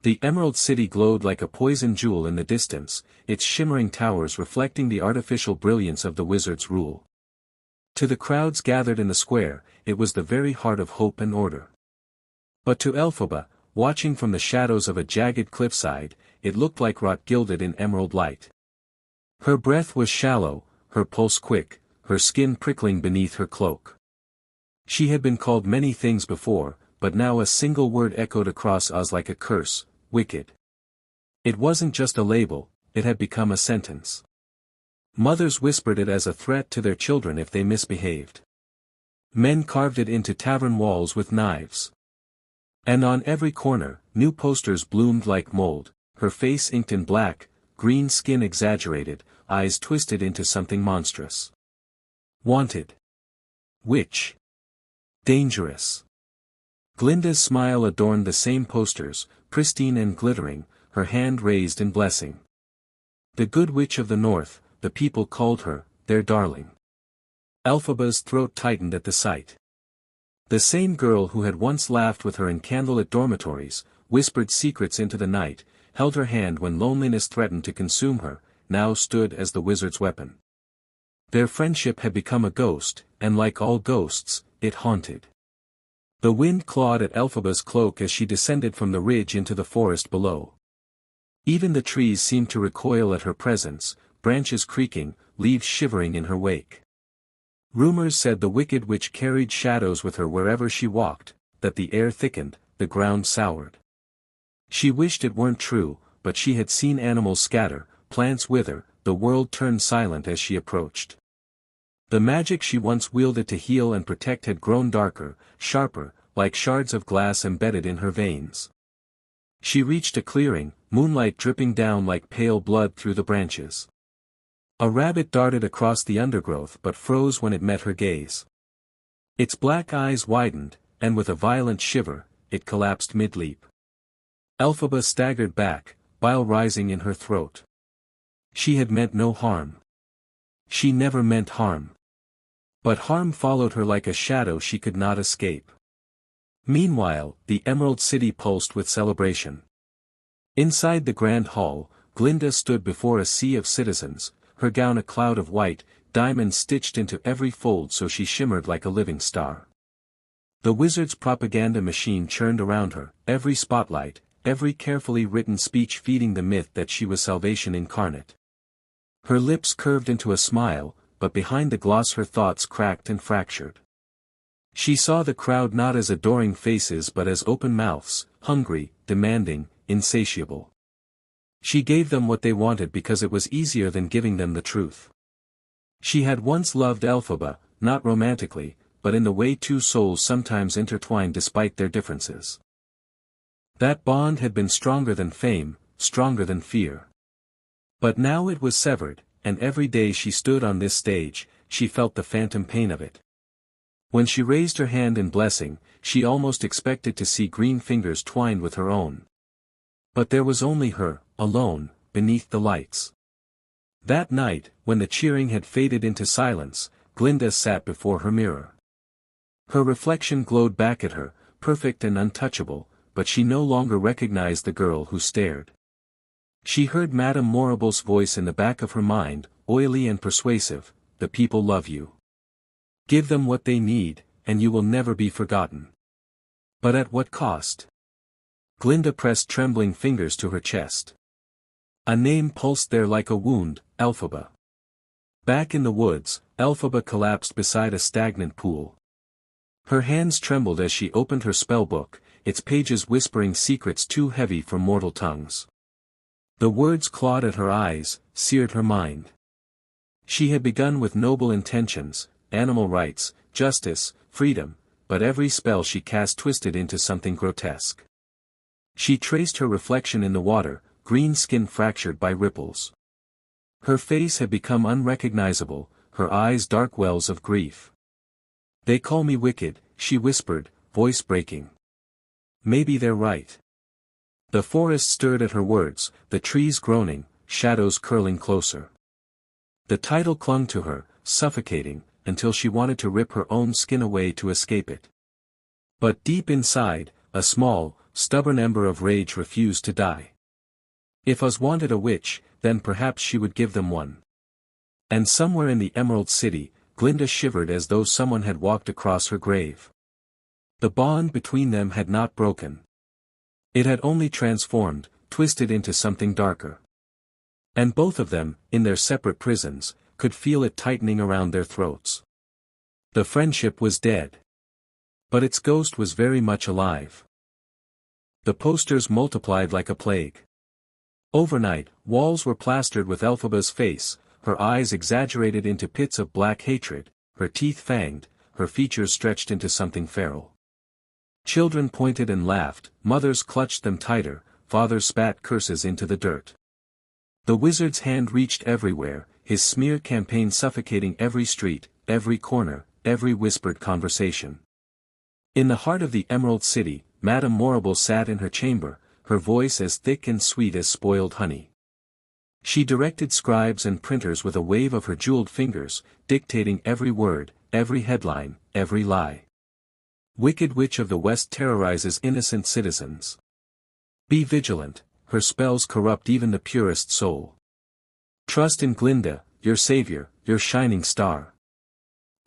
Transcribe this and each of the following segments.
The Emerald City glowed like a poison jewel in the distance, its shimmering towers reflecting the artificial brilliance of the wizard's rule. To the crowds gathered in the square, it was the very heart of hope and order. But to Elphaba, watching from the shadows of a jagged cliffside, it looked like rock gilded in emerald light. Her breath was shallow, her pulse quick, her skin prickling beneath her cloak. She had been called many things before, but now a single word echoed across Oz like a curse: wicked. It wasn't just a label, it had become a sentence. Mothers whispered it as a threat to their children if they misbehaved. Men carved it into tavern walls with knives. And on every corner, new posters bloomed like mold, her face inked in black, green skin exaggerated, eyes twisted into something monstrous. Wanted. Witch. Dangerous. Glinda's smile adorned the same posters, pristine and glittering, her hand raised in blessing. The Good Witch of the North, the people called her, their darling. Elphaba's throat tightened at the sight. The same girl who had once laughed with her in candlelit dormitories, whispered secrets into the night, held her hand when loneliness threatened to consume her, now stood as the wizard's weapon. Their friendship had become a ghost, and like all ghosts, it haunted. The wind clawed at Elphaba's cloak as she descended from the ridge into the forest below. Even the trees seemed to recoil at her presence, branches creaking, leaves shivering in her wake. Rumors said the wicked witch carried shadows with her wherever she walked, that the air thickened, the ground soured. She wished it weren't true, but she had seen animals scatter, plants wither, the world turn silent as she approached. The magic she once wielded to heal and protect had grown darker, sharper, like shards of glass embedded in her veins. She reached a clearing, moonlight dripping down like pale blood through the branches. A rabbit darted across the undergrowth but froze when it met her gaze. Its black eyes widened, and with a violent shiver, it collapsed mid-leap. Elphaba staggered back, bile rising in her throat. She had meant no harm. She never meant harm. But harm followed her like a shadow she could not escape. Meanwhile, the Emerald City pulsed with celebration. Inside the grand hall, Glinda stood before a sea of citizens, her gown a cloud of white, diamonds stitched into every fold so she shimmered like a living star. The wizard's propaganda machine churned around her, every spotlight, every carefully written speech feeding the myth that she was salvation incarnate. Her lips curved into a smile, but behind the gloss her thoughts cracked and fractured. She saw the crowd not as adoring faces but as open mouths, hungry, demanding, insatiable. She gave them what they wanted because it was easier than giving them the truth. She had once loved Elphaba, not romantically, but in the way two souls sometimes intertwine despite their differences. That bond had been stronger than fame, stronger than fear. But now it was severed, and every day she stood on this stage, she felt the phantom pain of it. When she raised her hand in blessing, she almost expected to see green fingers twined with her own. But there was only her, alone, beneath the lights. That night, when the cheering had faded into silence, Glinda sat before her mirror. Her reflection glowed back at her, perfect and untouchable, but she no longer recognized the girl who stared. She heard Madame Morrible's voice in the back of her mind, oily and persuasive, "The people love you. Give them what they need, and you will never be forgotten." But at what cost? Glinda pressed trembling fingers to her chest. A name pulsed there like a wound, Elphaba. Back in the woods, Elphaba collapsed beside a stagnant pool. Her hands trembled as she opened her spellbook, its pages whispering secrets too heavy for mortal tongues. The words clawed at her eyes, seared her mind. She had begun with noble intentions, animal rights, justice, freedom, but every spell she cast twisted into something grotesque. She traced her reflection in the water, green skin fractured by ripples. Her face had become unrecognizable, her eyes dark wells of grief. "They call me wicked," she whispered, voice breaking. "Maybe they're right." The forest stirred at her words, the trees groaning, shadows curling closer. The title clung to her, suffocating, until she wanted to rip her own skin away to escape it. But deep inside, a small, stubborn ember of rage refused to die. If Oz wanted a witch, then perhaps she would give them one. And somewhere in the Emerald City, Glinda shivered as though someone had walked across her grave. The bond between them had not broken. It had only transformed, twisted into something darker. And both of them, in their separate prisons, could feel it tightening around their throats. The friendship was dead. But its ghost was very much alive. The posters multiplied like a plague. Overnight, walls were plastered with Elphaba's face, her eyes exaggerated into pits of black hatred, her teeth fanged, her features stretched into something feral. Children pointed and laughed, mothers clutched them tighter, fathers spat curses into the dirt. The wizard's hand reached everywhere, his smear campaign suffocating every street, every corner, every whispered conversation. In the heart of the Emerald City, Madame Morrible sat in her chamber, her voice as thick and sweet as spoiled honey. She directed scribes and printers with a wave of her jeweled fingers, dictating every word, every headline, every lie. Wicked Witch of the West terrorizes innocent citizens. Be vigilant, her spells corrupt even the purest soul. Trust in Glinda, your savior, your shining star.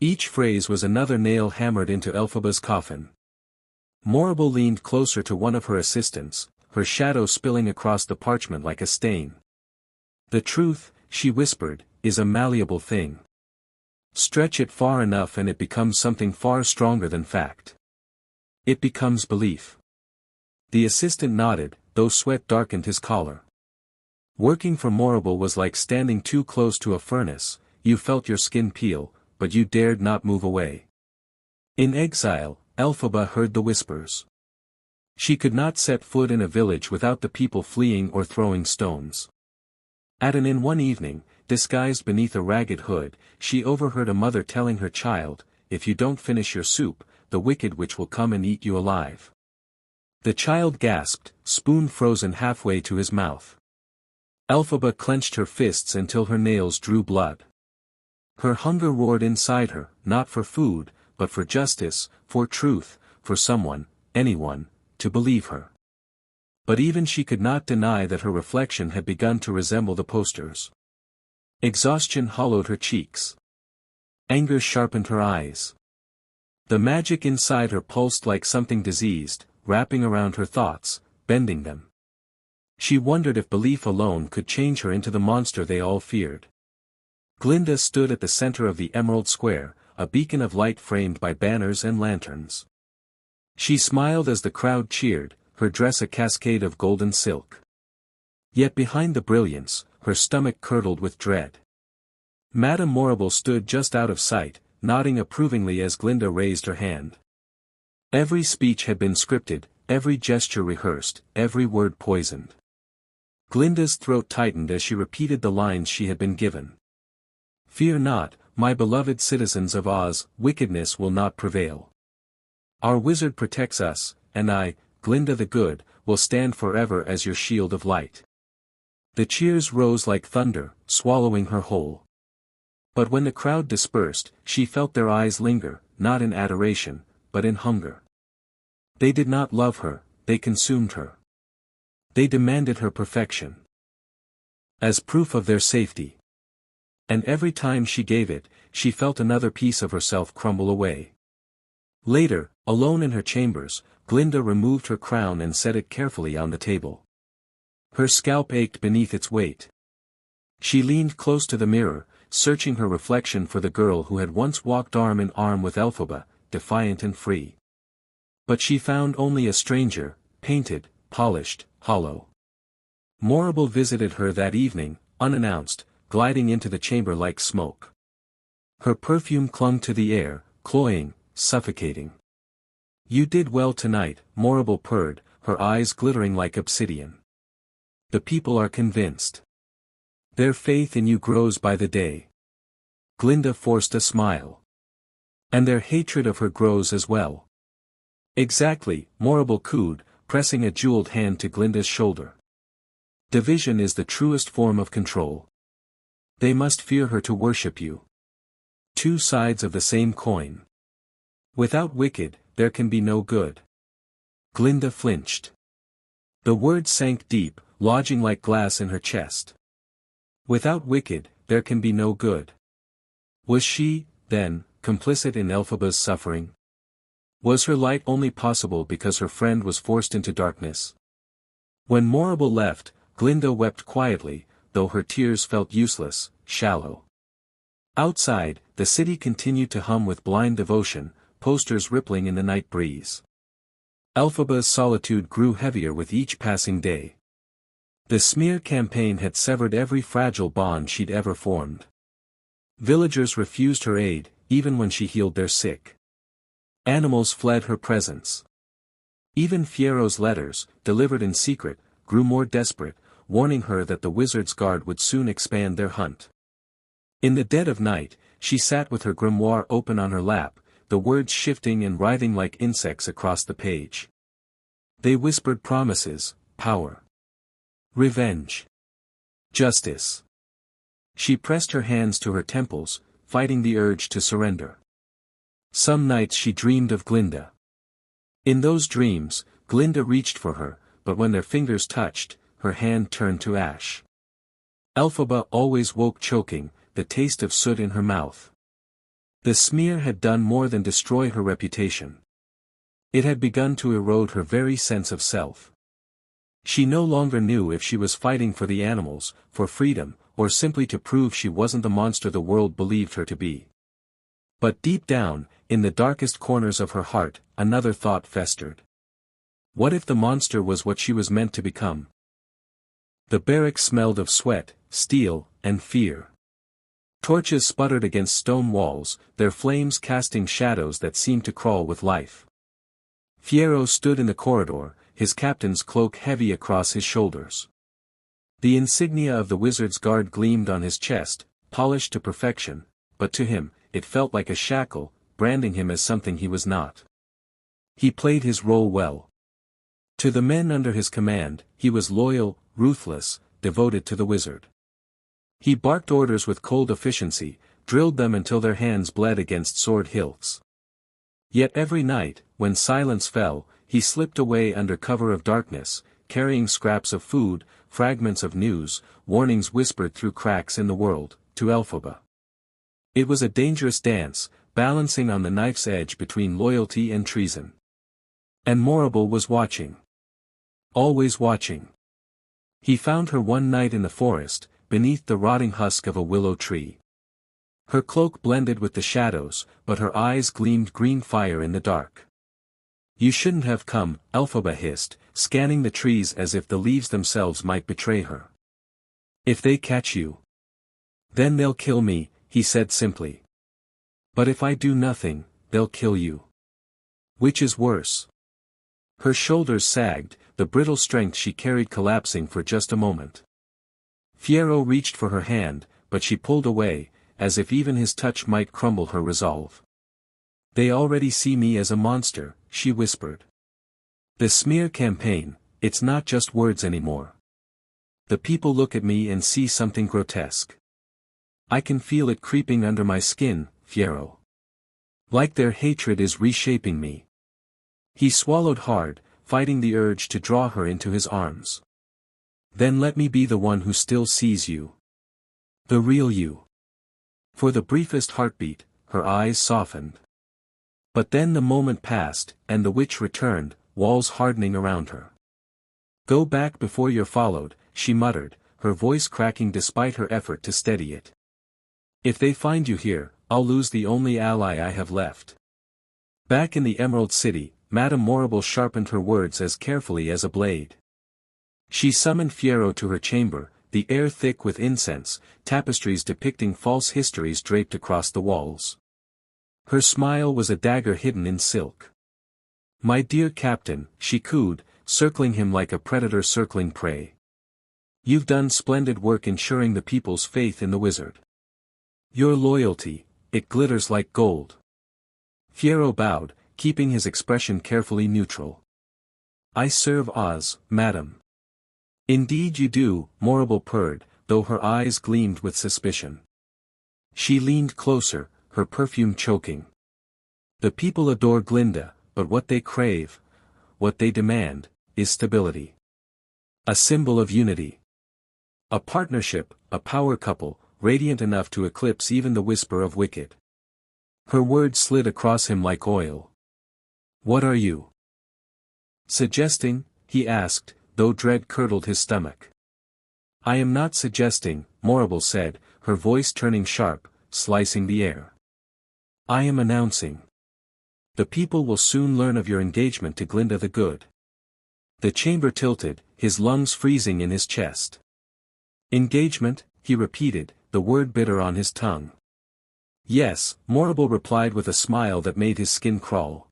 Each phrase was another nail hammered into Elphaba's coffin. Morrible leaned closer to one of her assistants, her shadow spilling across the parchment like a stain. The truth, she whispered, is a malleable thing. Stretch it far enough and it becomes something far stronger than fact. It becomes belief. The assistant nodded, though sweat darkened his collar. Working for Morrible was like standing too close to a furnace, you felt your skin peel, but you dared not move away. In exile, Elphaba heard the whispers. She could not set foot in a village without the people fleeing or throwing stones. At an inn one evening, disguised beneath a ragged hood, she overheard a mother telling her child, "If you don't finish your soup, the wicked witch will come and eat you alive." The child gasped, spoon frozen halfway to his mouth. Elphaba clenched her fists until her nails drew blood. Her hunger roared inside her, not for food, but for justice, for truth, for someone, anyone, to believe her. But even she could not deny that her reflection had begun to resemble the posters. Exhaustion hollowed her cheeks. Anger sharpened her eyes. The magic inside her pulsed like something diseased, wrapping around her thoughts, bending them. She wondered if belief alone could change her into the monster they all feared. Glinda stood at the center of the Emerald Square, a beacon of light framed by banners and lanterns. She smiled as the crowd cheered, her dress a cascade of golden silk. Yet behind the brilliance, her stomach curdled with dread. Madame Morrible stood just out of sight, nodding approvingly as Glinda raised her hand. Every speech had been scripted, every gesture rehearsed, every word poisoned. Glinda's throat tightened as she repeated the lines she had been given. "Fear not, my beloved citizens of Oz, wickedness will not prevail. Our wizard protects us, and I, Glinda the Good, will stand forever as your shield of light." The cheers rose like thunder, swallowing her whole. But when the crowd dispersed, she felt their eyes linger, not in adoration, but in hunger. They did not love her, they consumed her. They demanded her perfection. As proof of their safety. And every time she gave it, she felt another piece of herself crumble away. Later, alone in her chambers, Glinda removed her crown and set it carefully on the table. Her scalp ached beneath its weight. She leaned close to the mirror, searching her reflection for the girl who had once walked arm in arm with Elphaba, defiant and free. But she found only a stranger, painted, polished, hollow. Morrible visited her that evening, unannounced, gliding into the chamber like smoke. Her perfume clung to the air, cloying, suffocating. "You did well tonight," Morrible purred, her eyes glittering like obsidian. "The people are convinced. Their faith in you grows by the day." Glinda forced a smile. "And their hatred of her grows as well." "Exactly," Morrible cooed, pressing a jeweled hand to Glinda's shoulder. "Division is the truest form of control. They must fear her to worship you. Two sides of the same coin. Without wicked, there can be no good." Glinda flinched. The words sank deep, lodging like glass in her chest. Without wicked, there can be no good. Was she, then, complicit in Elphaba's suffering? Was her light only possible because her friend was forced into darkness? When Morrible left, Glinda wept quietly, though her tears felt useless, shallow. Outside, the city continued to hum with blind devotion, posters rippling in the night breeze. Elphaba's solitude grew heavier with each passing day. The smear campaign had severed every fragile bond she'd ever formed. Villagers refused her aid, even when she healed their sick. Animals fled her presence. Even Fiero's letters, delivered in secret, grew more desperate, warning her that the Wizard's Guard would soon expand their hunt. In the dead of night, she sat with her grimoire open on her lap, the words shifting and writhing like insects across the page. They whispered promises, power, revenge, justice. She pressed her hands to her temples, fighting the urge to surrender. Some nights she dreamed of Glinda. In those dreams, Glinda reached for her, but when their fingers touched, her hand turned to ash. Elphaba always woke choking, the taste of soot in her mouth. The smear had done more than destroy her reputation. It had begun to erode her very sense of self. She no longer knew if she was fighting for the animals, for freedom, or simply to prove she wasn't the monster the world believed her to be. But deep down, in the darkest corners of her heart, another thought festered. What if the monster was what she was meant to become? The barracks smelled of sweat, steel, and fear. Torches sputtered against stone walls, their flames casting shadows that seemed to crawl with life. Fiero stood in the corridor, his captain's cloak heavy across his shoulders. The insignia of the Wizard's Guard gleamed on his chest, polished to perfection, but to him, it felt like a shackle, branding him as something he was not. He played his role well. To the men under his command, he was loyal, ruthless, devoted to the wizard. He barked orders with cold efficiency, drilled them until their hands bled against sword hilts. Yet every night, when silence fell, he slipped away under cover of darkness, carrying scraps of food, fragments of news, warnings whispered through cracks in the world, to Elphaba. It was a dangerous dance, balancing on the knife's edge between loyalty and treason. And Morrible was watching. Always watching. He found her one night in the forest, beneath the rotting husk of a willow tree. Her cloak blended with the shadows, but her eyes gleamed green fire in the dark. "You shouldn't have come," Elphaba hissed, scanning the trees as if the leaves themselves might betray her. "If they catch you, then they'll kill me," he said simply. "But if I do nothing, they'll kill you. Which is worse?" Her shoulders sagged, the brittle strength she carried collapsing for just a moment. Fiero reached for her hand, but she pulled away, as if even his touch might crumble her resolve. "They already see me as a monster," she whispered. "The smear campaign, it's not just words anymore. The people look at me and see something grotesque. I can feel it creeping under my skin, Fiero. Like their hatred is reshaping me." He swallowed hard, fighting the urge to draw her into his arms. "Then let me be the one who still sees you. The real you." For the briefest heartbeat, her eyes softened. But then the moment passed, and the witch returned, walls hardening around her. "Go back before you're followed," she muttered, her voice cracking despite her effort to steady it. "If they find you here, I'll lose the only ally I have left." Back in the Emerald City, Madame Morrible sharpened her words as carefully as a blade. She summoned Fiero to her chamber, the air thick with incense, tapestries depicting false histories draped across the walls. Her smile was a dagger hidden in silk. "My dear captain," she cooed, circling him like a predator circling prey. "You've done splendid work ensuring the people's faith in the wizard. Your loyalty, it glitters like gold." Fiero bowed, keeping his expression carefully neutral. "I serve Oz, madam." "Indeed you do," Morrible purred, though her eyes gleamed with suspicion. She leaned closer, her perfume choking. "The people adore Glinda, but what they crave, what they demand, is stability. A symbol of unity. A partnership, a power couple, radiant enough to eclipse even the whisper of wicked. Her words slid across him like oil. What are you suggesting? He asked, though dread curdled his stomach. I am not suggesting, Morrible said, her voice turning sharp, slicing the air. I am announcing. The people will soon learn of your engagement to Glinda the Good. The chamber tilted, his lungs freezing in his chest. Engagement, he repeated, the word bitter on his tongue. Yes, Morrible replied with a smile that made his skin crawl.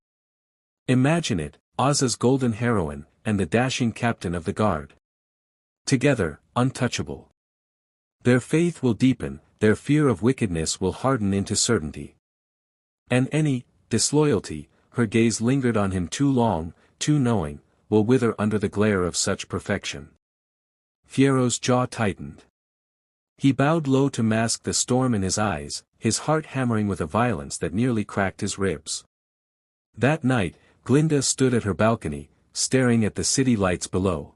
Imagine it, Oz's golden heroine, and the dashing captain of the guard. Together, untouchable. Their faith will deepen, their fear of wickedness will harden into certainty. And any disloyalty, her gaze lingered on him too long, too knowing, will wither under the glare of such perfection. Fiero's jaw tightened. He bowed low to mask the storm in his eyes, his heart hammering with a violence that nearly cracked his ribs. That night, Glinda stood at her balcony, staring at the city lights below.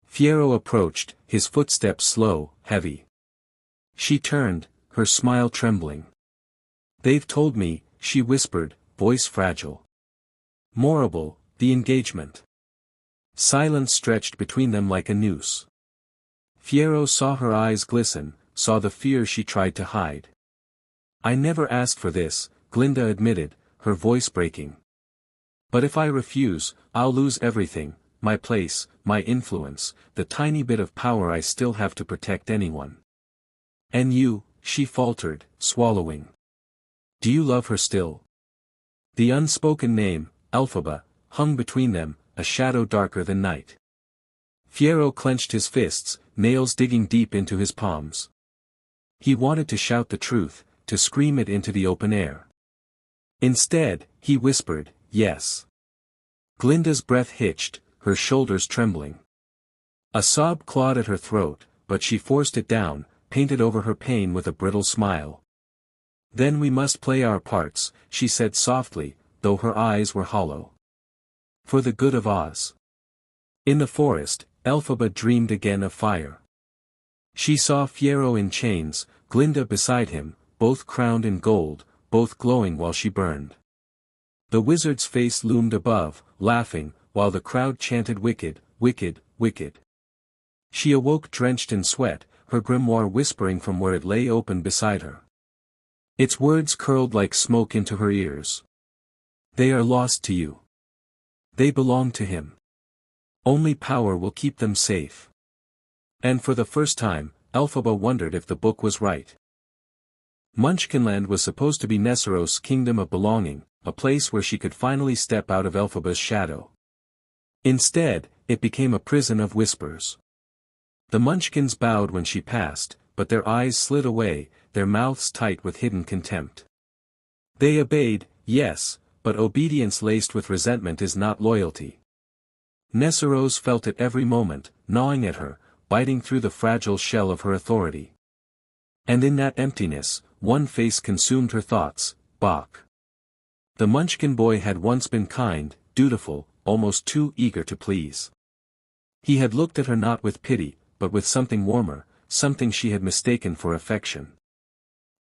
Fiero approached, his footsteps slow, heavy. She turned, her smile trembling. They've told me, she whispered, voice fragile. Morrible, the engagement. Silence stretched between them like a noose. Fiero saw her eyes glisten, saw the fear she tried to hide. I never asked for this, Glinda admitted, her voice breaking. But if I refuse, I'll lose everything, my place, my influence, the tiny bit of power I still have to protect anyone. And you, she faltered, swallowing. Do you love her still? The unspoken name, Elphaba, hung between them, a shadow darker than night. Fiero clenched his fists, nails digging deep into his palms. He wanted to shout the truth, to scream it into the open air. Instead, he whispered, yes. Glinda's breath hitched, her shoulders trembling. A sob clawed at her throat, but she forced it down, painted over her pain with a brittle smile. Then we must play our parts, she said softly, though her eyes were hollow. For the good of Oz. In the forest, Elphaba dreamed again of fire. She saw Fiero in chains, Glinda beside him, both crowned in gold, both glowing while she burned. The wizard's face loomed above, laughing, while the crowd chanted wicked, wicked, wicked. She awoke drenched in sweat, her grimoire whispering from where it lay open beside her. Its words curled like smoke into her ears. They are lost to you. They belong to him. Only power will keep them safe. And for the first time, Elphaba wondered if the book was right. Munchkinland was supposed to be Nessaros's kingdom of belonging, a place where she could finally step out of Elphaba's shadow. Instead, it became a prison of whispers. The Munchkins bowed when she passed, but their eyes slid away, their mouths tight with hidden contempt. They obeyed, yes, but obedience laced with resentment is not loyalty. Nessaros felt it every moment, gnawing at her, biting through the fragile shell of her authority. And in that emptiness, one face consumed her thoughts, Bok. The Munchkin boy had once been kind, dutiful, almost too eager to please. He had looked at her not with pity, but with something warmer, something she had mistaken for affection.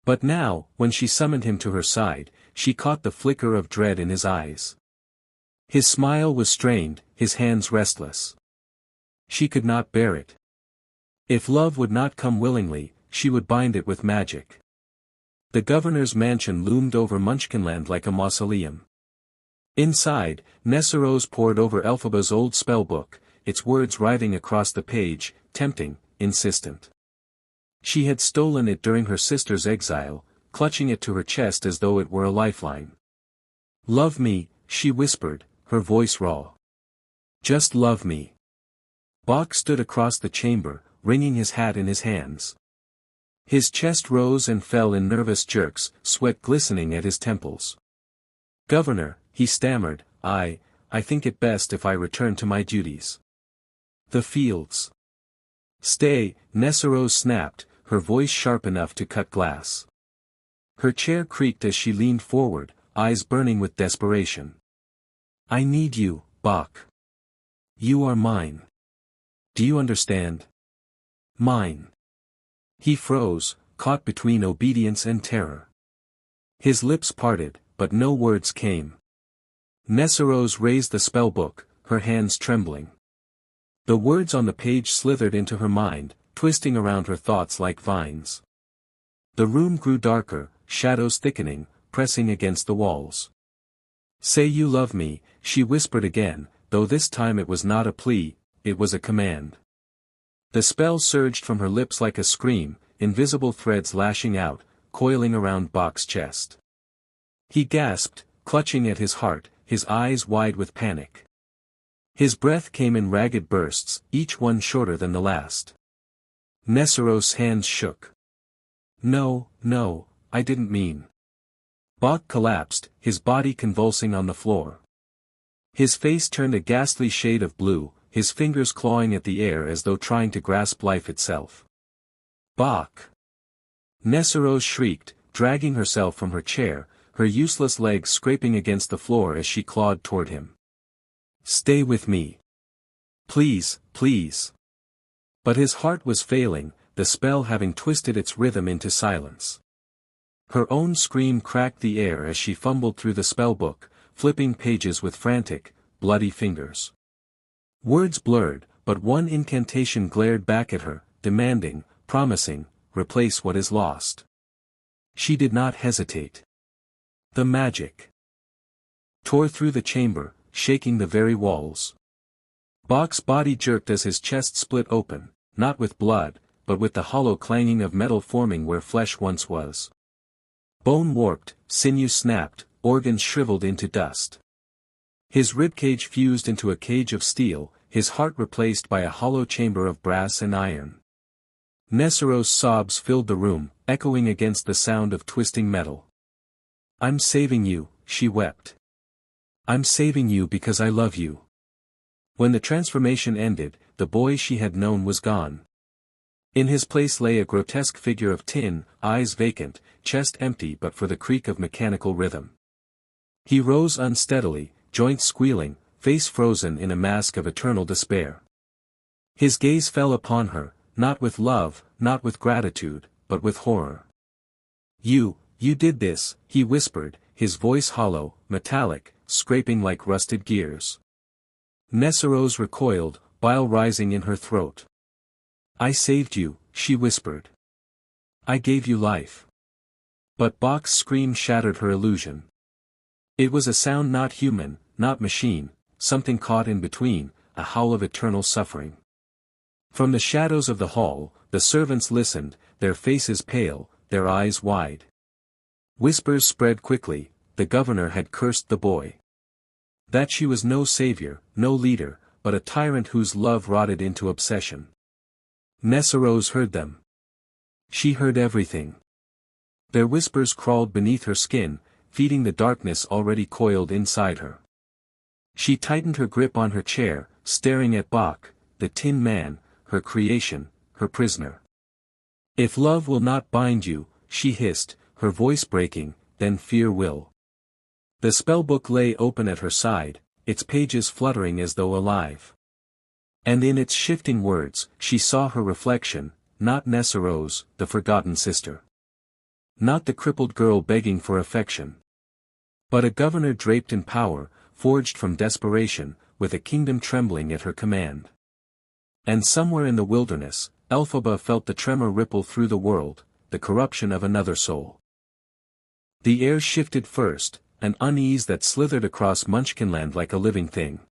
But now, when she summoned him to her side, she caught the flicker of dread in his eyes. His smile was strained, his hands restless. She could not bear it. If love would not come willingly, she would bind it with magic. The governor's mansion loomed over Munchkinland like a mausoleum. Inside, Nessaros pored over Elphaba's old spellbook, its words writhing across the page, tempting, insistent. She had stolen it during her sister's exile, clutching it to her chest as though it were a lifeline. Love me, she whispered, her voice raw. Just love me. Bok stood across the chamber, wringing his hat in his hands. His chest rose and fell in nervous jerks, sweat glistening at his temples. Governor, he stammered, I think it best if I return to my duties. The fields. Stay, Nessaros snapped, her voice sharp enough to cut glass. Her chair creaked as she leaned forward, eyes burning with desperation. I need you, Bok. You are mine. Do you understand? Mine. He froze, caught between obedience and terror. His lips parted, but no words came. Nessarose raised the spellbook, her hands trembling. The words on the page slithered into her mind, twisting around her thoughts like vines. The room grew darker, shadows thickening, pressing against the walls. "Say you love me," she whispered again, though this time it was not a plea, it was a command. The spell surged from her lips like a scream, invisible threads lashing out, coiling around Bach's chest. He gasped, clutching at his heart, his eyes wide with panic. His breath came in ragged bursts, each one shorter than the last. Nessarose's hands shook. "No, no, I didn't mean." Bach collapsed, his body convulsing on the floor. His face turned a ghastly shade of blue, his fingers clawing at the air as though trying to grasp life itself. "Bach!" Nessarose shrieked, dragging herself from her chair, her useless legs scraping against the floor as she clawed toward him. "Stay with me. Please, please." But his heart was failing, the spell having twisted its rhythm into silence. Her own scream cracked the air as she fumbled through the spellbook, flipping pages with frantic, bloody fingers. Words blurred, but one incantation glared back at her, demanding, promising, "Replace what is lost." She did not hesitate. The magic tore through the chamber, shaking the very walls. Bach's body jerked as his chest split open, not with blood, but with the hollow clanging of metal forming where flesh once was. Bone warped, sinew snapped, organs shriveled into dust. His ribcage fused into a cage of steel, his heart replaced by a hollow chamber of brass and iron. Nessarose's sobs filled the room, echoing against the sound of twisting metal. "I'm saving you," she wept. "I'm saving you because I love you." When the transformation ended, the boy she had known was gone. In his place lay a grotesque figure of tin, eyes vacant, chest empty but for the creak of mechanical rhythm. He rose unsteadily, joints squealing, face frozen in a mask of eternal despair. His gaze fell upon her, not with love, not with gratitude, but with horror. You did this," he whispered, his voice hollow, metallic, scraping like rusted gears. Nessarose recoiled, bile rising in her throat. "I saved you," she whispered. "I gave you life." But Bach's scream shattered her illusion. It was a sound not human, not machine, something caught in between, a howl of eternal suffering. From the shadows of the hall, the servants listened, their faces pale, their eyes wide. Whispers spread quickly, the governor had cursed the boy. That she was no savior, no leader, but a tyrant whose love rotted into obsession. Nessarose heard them. She heard everything. Their whispers crawled beneath her skin, feeding the darkness already coiled inside her. She tightened her grip on her chair, staring at Bach, the Tin Man, her creation, her prisoner. "If love will not bind you," she hissed, her voice breaking, "then fear will." The spellbook lay open at her side, its pages fluttering as though alive. And in its shifting words, she saw her reflection, not Nessarose, the forgotten sister. Not the crippled girl begging for affection. But a governor draped in power, forged from desperation, with a kingdom trembling at her command. And somewhere in the wilderness, Elphaba felt the tremor ripple through the world, the corruption of another soul. The air shifted first, an unease that slithered across Munchkinland like a living thing.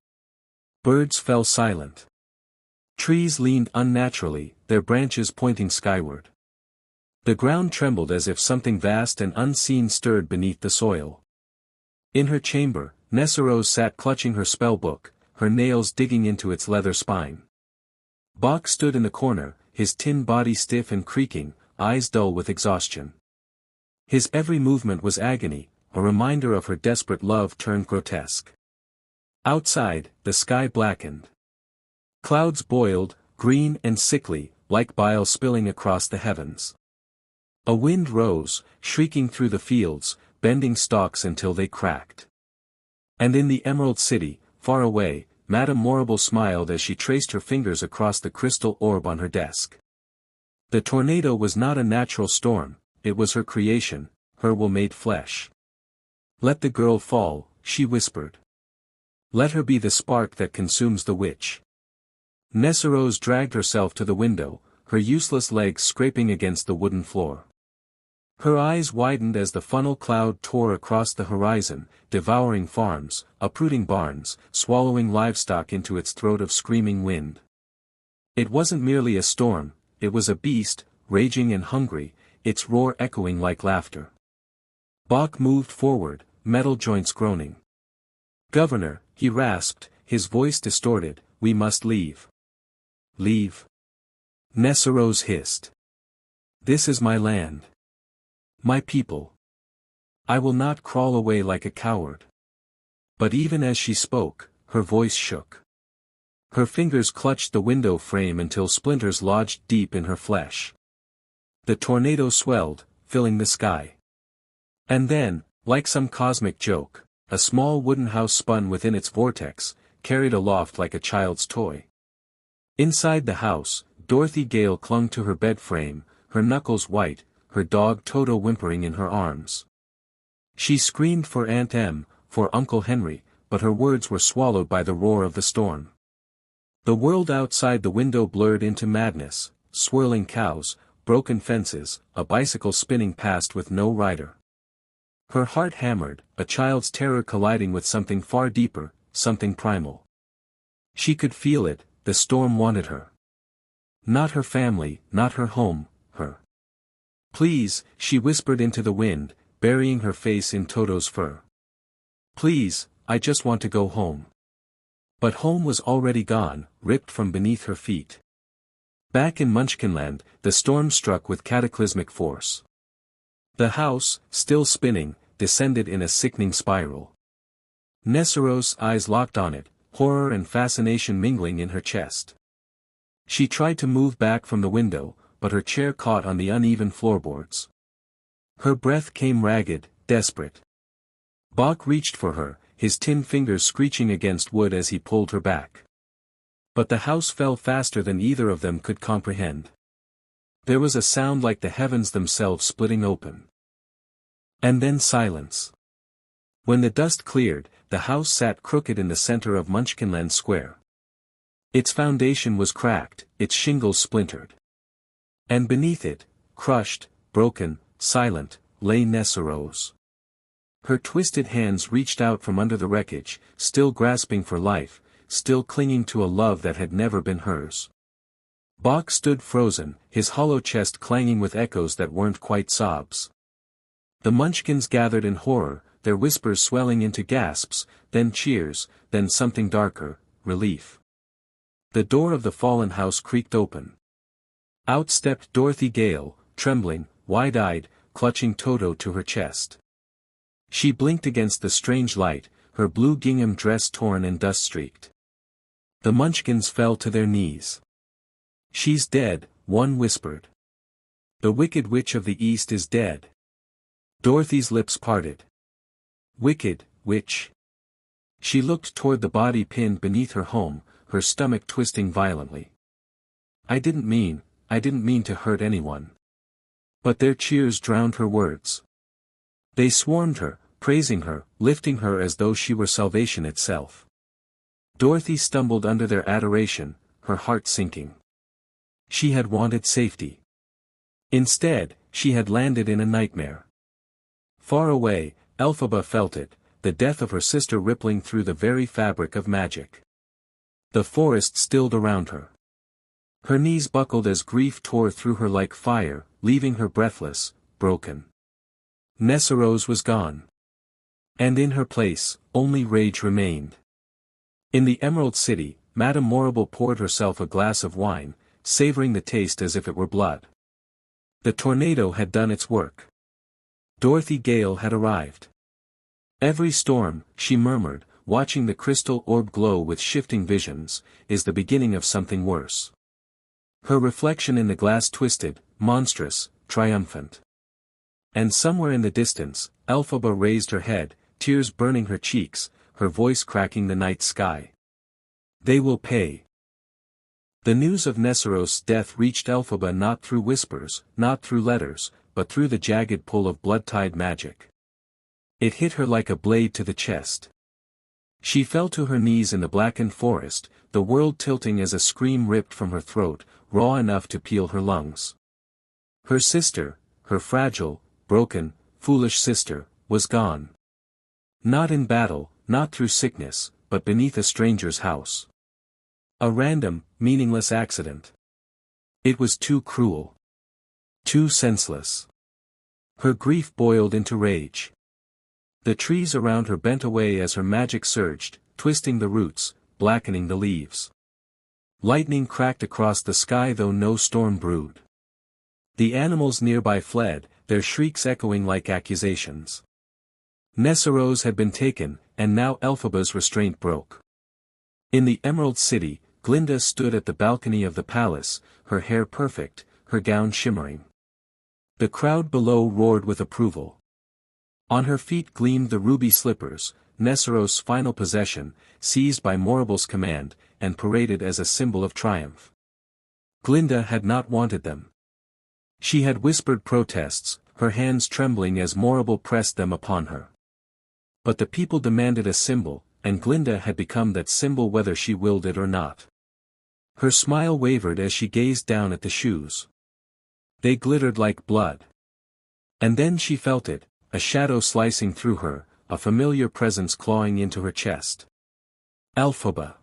Birds fell silent. Trees leaned unnaturally, their branches pointing skyward. The ground trembled as if something vast and unseen stirred beneath the soil. In her chamber, Nessarose sat clutching her spellbook, her nails digging into its leather spine. Bach stood in the corner, his tin body stiff and creaking, eyes dull with exhaustion. His every movement was agony, a reminder of her desperate love turned grotesque. Outside, the sky blackened. Clouds boiled, green and sickly, like bile spilling across the heavens. A wind rose, shrieking through the fields, bending stalks until they cracked. And in the Emerald City, far away, Madame Morrible smiled as she traced her fingers across the crystal orb on her desk. The tornado was not a natural storm, it was her creation, her will made flesh. Let the girl fall, she whispered. Let her be the spark that consumes the witch. Nessarose dragged herself to the window, her useless legs scraping against the wooden floor. Her eyes widened as the funnel cloud tore across the horizon, devouring farms, uprooting barns, swallowing livestock into its throat of screaming wind. It wasn't merely a storm, it was a beast, raging and hungry, its roar echoing like laughter. Bach moved forward, metal joints groaning. Governor, he rasped, his voice distorted, we must leave. Leave? Nessarose hissed. This is my land. My people. I will not crawl away like a coward. But even as she spoke, her voice shook. Her fingers clutched the window frame until splinters lodged deep in her flesh. The tornado swelled, filling the sky. And then, like some cosmic joke, a small wooden house spun within its vortex, carried aloft like a child's toy. Inside the house, Dorothy Gale clung to her bed frame, her knuckles white, her dog Toto whimpering in her arms. She screamed for Aunt Em, for Uncle Henry, but her words were swallowed by the roar of the storm. The world outside the window blurred into madness, swirling cows, broken fences, a bicycle spinning past with no rider. Her heart hammered, a child's terror colliding with something far deeper, something primal. She could feel it, the storm wanted her. Not her family, not her home, her. Please, she whispered into the wind, burying her face in Toto's fur. Please, I just want to go home. But home was already gone, ripped from beneath her feet. Back in Munchkinland, the storm struck with cataclysmic force. The house, still spinning, descended in a sickening spiral. Nessarose's eyes locked on it, horror and fascination mingling in her chest. She tried to move back from the window, but her chair caught on the uneven floorboards. Her breath came ragged, desperate. Bach reached for her, his tin fingers screeching against wood as he pulled her back. But the house fell faster than either of them could comprehend. There was a sound like the heavens themselves splitting open. And then silence. When the dust cleared, the house sat crooked in the center of Munchkinland Square. Its foundation was cracked, its shingles splintered. And beneath it, crushed, broken, silent, lay Nessarose. Her twisted hands reached out from under the wreckage, still grasping for life, still clinging to a love that had never been hers. Bach stood frozen, his hollow chest clanging with echoes that weren't quite sobs. The Munchkins gathered in horror, their whispers swelling into gasps, then cheers, then something darker, relief. The door of the fallen house creaked open. Out stepped Dorothy Gale, trembling, wide-eyed, clutching Toto to her chest. She blinked against the strange light, her blue gingham dress torn and dust-streaked. The Munchkins fell to their knees. She's dead, one whispered. The Wicked Witch of the East is dead. Dorothy's lips parted. Wicked, witch. She looked toward the body pinned beneath her home, her stomach twisting violently. I didn't mean to hurt anyone. But their cheers drowned her words. They swarmed her, praising her, lifting her as though she were salvation itself. Dorothy stumbled under their adoration, her heart sinking. She had wanted safety. Instead, she had landed in a nightmare. Far away, Elphaba felt it, the death of her sister rippling through the very fabric of magic. The forest stilled around her. Her knees buckled as grief tore through her like fire, leaving her breathless, broken. Nessarose was gone. And in her place, only rage remained. In the Emerald City, Madame Morrible poured herself a glass of wine, savoring the taste as if it were blood. The tornado had done its work. Dorothy Gale had arrived. Every storm, she murmured, watching the crystal orb glow with shifting visions, is the beginning of something worse. Her reflection in the glass twisted, monstrous, triumphant. And somewhere in the distance, Elphaba raised her head, tears burning her cheeks, her voice cracking the night sky. They will pay. The news of Nesseros' death reached Elphaba not through whispers, not through letters, but through the jagged pull of blood-tied magic. It hit her like a blade to the chest. She fell to her knees in the blackened forest, the world tilting as a scream ripped from her throat, raw enough to peel her lungs. Her sister, her fragile, broken, foolish sister, was gone. Not in battle, not through sickness, but beneath a stranger's house. A random, meaningless accident. It was too cruel. Too senseless. Her grief boiled into rage. The trees around her bent away as her magic surged, twisting the roots, blackening the leaves. Lightning cracked across the sky though no storm brewed. The animals nearby fled, their shrieks echoing like accusations. Nesseros had been taken, and now Elphaba's restraint broke. In the Emerald City, Glinda stood at the balcony of the palace, her hair perfect, her gown shimmering. The crowd below roared with approval. On her feet gleamed the ruby slippers, Nesseros' final possession, seized by Morable's command, and paraded as a symbol of triumph. Glinda had not wanted them. She had whispered protests, her hands trembling as Morable pressed them upon her. But the people demanded a symbol, and Glinda had become that symbol whether she willed it or not. Her smile wavered as she gazed down at the shoes. They glittered like blood. And then she felt it, a shadow slicing through her, a familiar presence clawing into her chest. Elphaba.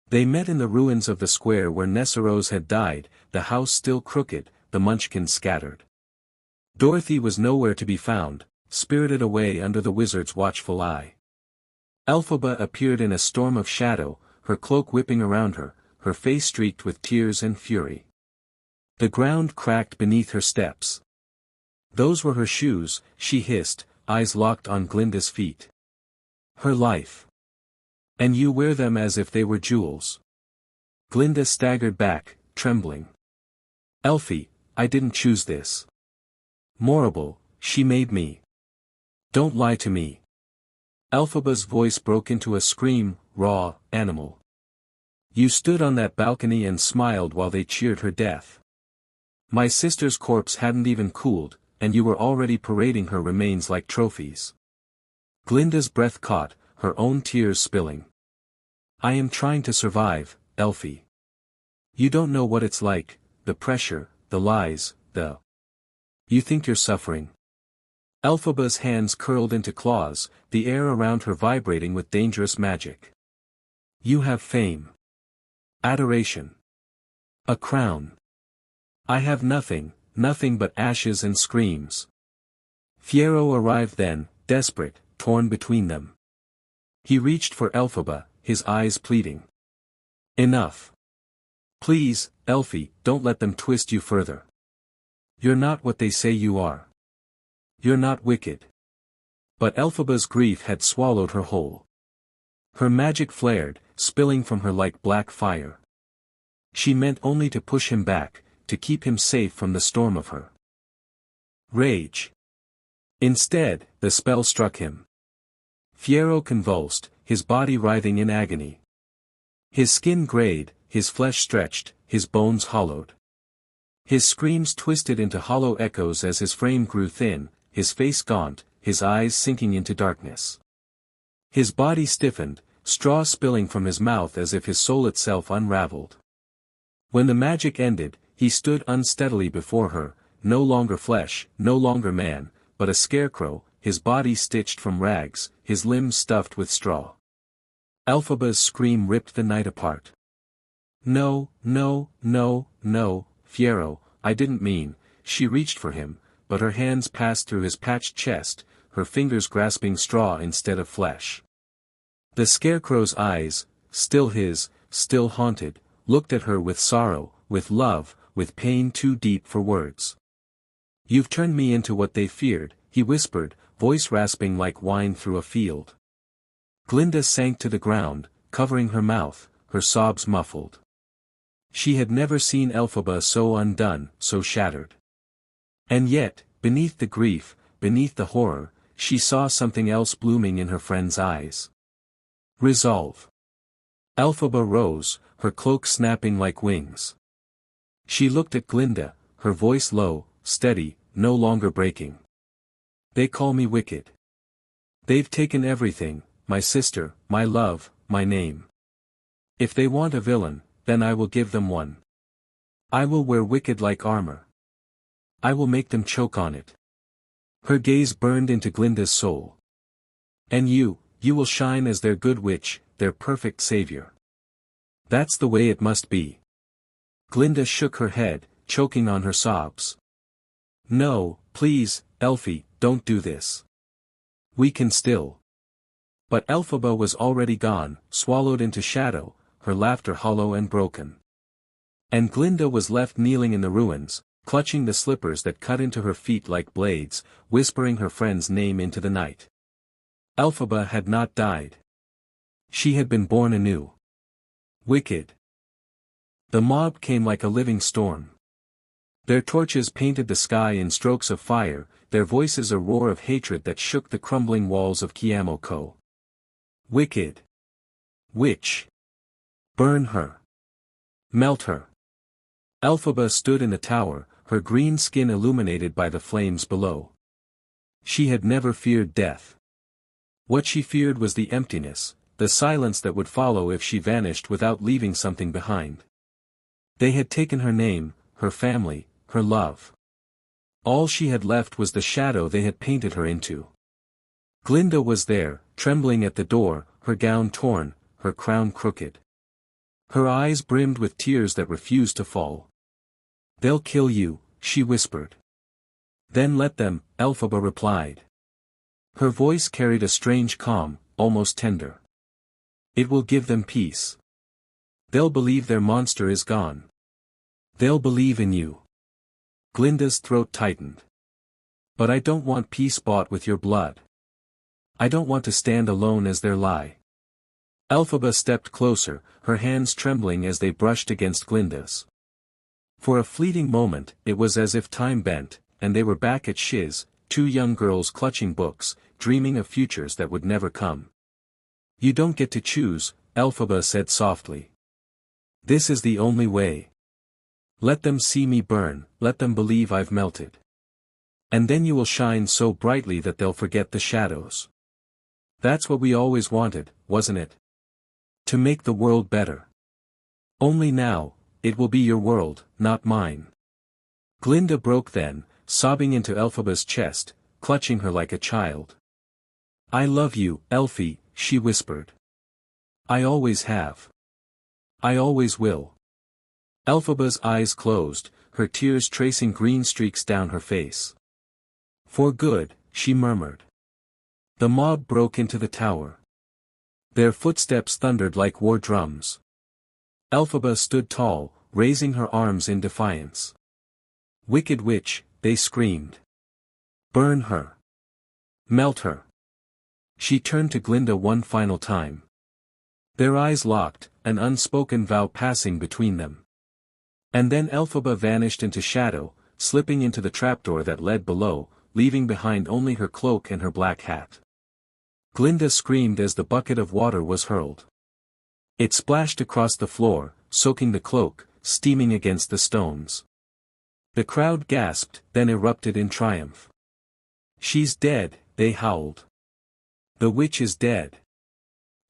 They met in the ruins of the square where Nesseros had died, the house still crooked, the munchkins scattered. Dorothy was nowhere to be found, spirited away under the wizard's watchful eye. Elphaba appeared in a storm of shadow, her cloak whipping around her, her face streaked with tears and fury. The ground cracked beneath her steps. Those were her shoes, she hissed, eyes locked on Glinda's feet. Her life. And you wear them as if they were jewels. Glinda staggered back, trembling. Elfie, I didn't choose this. Morable, she made me. Don't lie to me. Elphaba's voice broke into a scream, raw, animal. You stood on that balcony and smiled while they cheered her death. My sister's corpse hadn't even cooled, and you were already parading her remains like trophies. Glinda's breath caught, her own tears spilling. I am trying to survive, Elfie. You don't know what it's like, the pressure, the lies, the... You think you're suffering. Elphaba's hands curled into claws, the air around her vibrating with dangerous magic. You have fame. Adoration. A crown. I have nothing, nothing but ashes and screams. Fiyero arrived then, desperate, torn between them. He reached for Elphaba, his eyes pleading. Enough. Please, Elfie, don't let them twist you further. You're not what they say you are. You're not wicked. But Elphaba's grief had swallowed her whole. Her magic flared, spilling from her like black fire. She meant only to push him back, to keep him safe from the storm of her rage. Instead, the spell struck him. Fiyero convulsed, his body writhing in agony. His skin grayed, his flesh stretched, his bones hollowed. His screams twisted into hollow echoes as his frame grew thin, his face gaunt, his eyes sinking into darkness. His body stiffened, straw spilling from his mouth as if his soul itself unraveled. When the magic ended, he stood unsteadily before her, no longer flesh, no longer man, but a scarecrow, his body stitched from rags, his limbs stuffed with straw. Elphaba's scream ripped the night apart. No, no, no, no, Fiyero, I didn't mean. She reached for him, but her hands passed through his patched chest, her fingers grasping straw instead of flesh. The scarecrow's eyes, still his, still haunted, looked at her with sorrow, with love, with pain too deep for words. You've turned me into what they feared, he whispered, voice rasping like wine through a field. Glinda sank to the ground, covering her mouth, her sobs muffled. She had never seen Elphaba so undone, so shattered. And yet, beneath the grief, beneath the horror, she saw something else blooming in her friend's eyes. Resolve. Elphaba rose, her cloak snapping like wings. She looked at Glinda, her voice low, steady, no longer breaking. They call me wicked. They've taken everything, my sister, my love, my name. If they want a villain, then I will give them one. I will wear wicked-like armor. I will make them choke on it. Her gaze burned into Glinda's soul. And you will shine as their good witch, their perfect savior. That's the way it must be. Glinda shook her head, choking on her sobs. No, please, Elfie, don't do this. We can still. But Elphaba was already gone, swallowed into shadow, her laughter hollow and broken. And Glinda was left kneeling in the ruins, clutching the slippers that cut into her feet like blades, whispering her friend's name into the night. Elphaba had not died. She had been born anew. Wicked. The mob came like a living storm. Their torches painted the sky in strokes of fire, their voices a roar of hatred that shook the crumbling walls of Kiamoko. Wicked. Witch. Burn her. Melt her. Elphaba stood in the tower, her green skin illuminated by the flames below. She had never feared death. What she feared was the emptiness, the silence that would follow if she vanished without leaving something behind. They had taken her name, her family, her love. All she had left was the shadow they had painted her into. Glinda was there, trembling at the door, her gown torn, her crown crooked. Her eyes brimmed with tears that refused to fall. They'll kill you, she whispered. Then let them, Elphaba replied. Her voice carried a strange calm, almost tender. It will give them peace. They'll believe their monster is gone. They'll believe in you. Glinda's throat tightened. But I don't want peace bought with your blood. I don't want to stand alone as their lie. Elphaba stepped closer, her hands trembling as they brushed against Glinda's. For a fleeting moment, it was as if time bent, and they were back at Shiz, two young girls clutching books, dreaming of futures that would never come. You don't get to choose, Elphaba said softly. This is the only way. Let them see me burn, let them believe I've melted. And then you will shine so brightly that they'll forget the shadows. That's what we always wanted, wasn't it? To make the world better. Only now, it will be your world, not mine. Glinda broke then, sobbing into Elphaba's chest, clutching her like a child. I love you, Elfie, she whispered. I always have. I always will. Elphaba's eyes closed, her tears tracing green streaks down her face. For good, she murmured. The mob broke into the tower. Their footsteps thundered like war drums. Elphaba stood tall, raising her arms in defiance. Wicked witch, they screamed. Burn her. Melt her. She turned to Glinda one final time. Their eyes locked, an unspoken vow passing between them. And then Elphaba vanished into shadow, slipping into the trapdoor that led below, leaving behind only her cloak and her black hat. Glinda screamed as the bucket of water was hurled. It splashed across the floor, soaking the cloak, steaming against the stones. The crowd gasped, then erupted in triumph. She's dead, they howled. The witch is dead.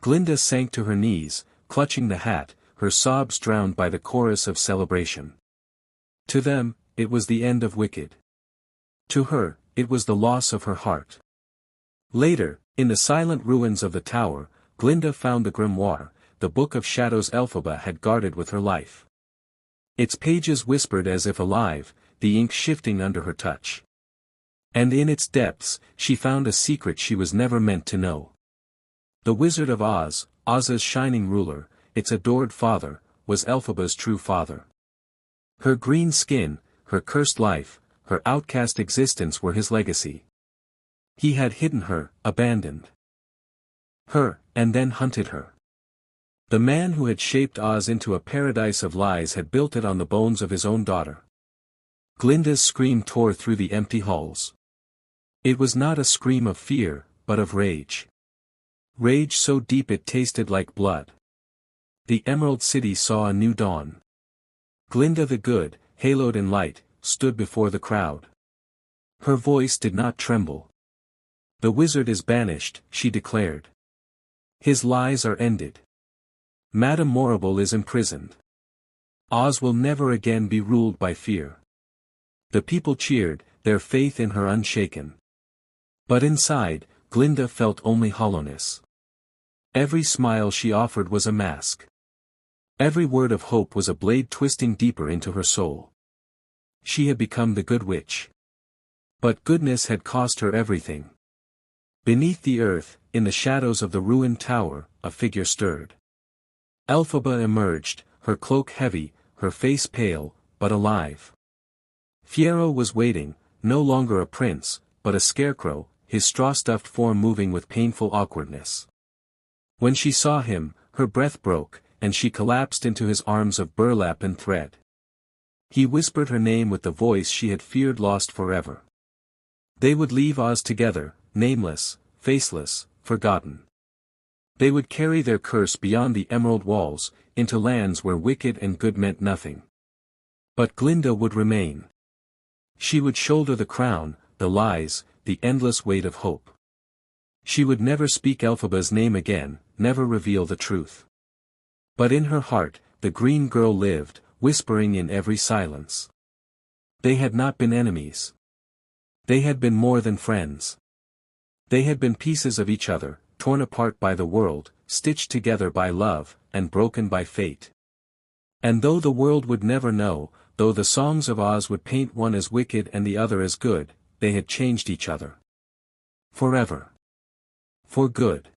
Glinda sank to her knees, clutching the hat, her sobs drowned by the chorus of celebration. To them, it was the end of Wicked. To her, it was the loss of her heart. Later, in the silent ruins of the tower, Glinda found the grimoire, the Book of Shadows Elphaba had guarded with her life. Its pages whispered as if alive, the ink shifting under her touch. And in its depths, she found a secret she was never meant to know. The Wizard of Oz, Oz's shining ruler, its adored father, was Elphaba's true father. Her green skin, her cursed life, her outcast existence were his legacy. He had hidden her, abandoned her, and then hunted her. The man who had shaped Oz into a paradise of lies had built it on the bones of his own daughter. Glinda's scream tore through the empty halls. It was not a scream of fear, but of rage. Rage so deep it tasted like blood. The Emerald City saw a new dawn. Glinda the Good, haloed in light, stood before the crowd. Her voice did not tremble. "The wizard is banished," she declared. "His lies are ended. Madame Morrible is imprisoned. Oz will never again be ruled by fear." The people cheered, their faith in her unshaken. But inside, Glinda felt only hollowness. Every smile she offered was a mask. Every word of hope was a blade twisting deeper into her soul. She had become the good witch. But goodness had cost her everything. Beneath the earth, in the shadows of the ruined tower, a figure stirred. Elphaba emerged, her cloak heavy, her face pale, but alive. Fiyero was waiting, no longer a prince, but a scarecrow, his straw-stuffed form moving with painful awkwardness. When she saw him, her breath broke, and she collapsed into his arms of burlap and thread. He whispered her name with the voice she had feared lost forever. They would leave Oz together, nameless, faceless, forgotten. They would carry their curse beyond the emerald walls, into lands where wicked and good meant nothing. But Glinda would remain. She would shoulder the crown, the lies, the endless weight of hope. She would never speak Elphaba's name again, never reveal the truth. But in her heart, the green girl lived, whispering in every silence. They had not been enemies. They had been more than friends. They had been pieces of each other, torn apart by the world, stitched together by love, and broken by fate. And though the world would never know, though the songs of Oz would paint one as wicked and the other as good, they had changed each other. Forever. For good.